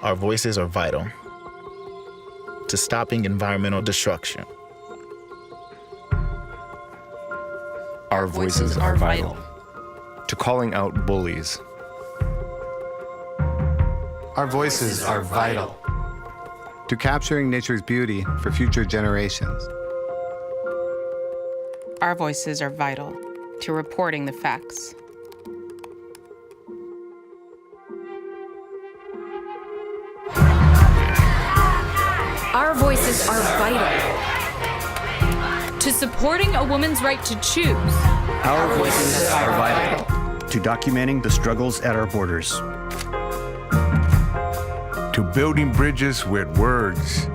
Our voices are vital to stopping environmental destruction. Our voices are vital to calling out bullies. Our voices are vital to capturing nature's beauty for future generations. Our voices are vital to reporting the facts. Our voices are vital to supporting a woman's right to choose. Our voices are vital to documenting the struggles at our borders. To building bridges with words.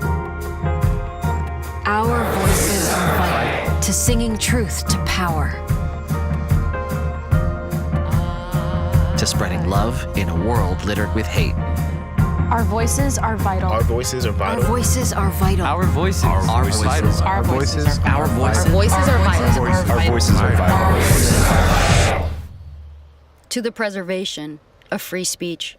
Our voices are vital to singing truth to power. To spreading love in a world littered with hate. Our voices are vital. Our voices are vital. Our voices are vital. Our voices are vital. Our voices are vital. Our voices are vital. Our voices are vital. To the preservation of free speech.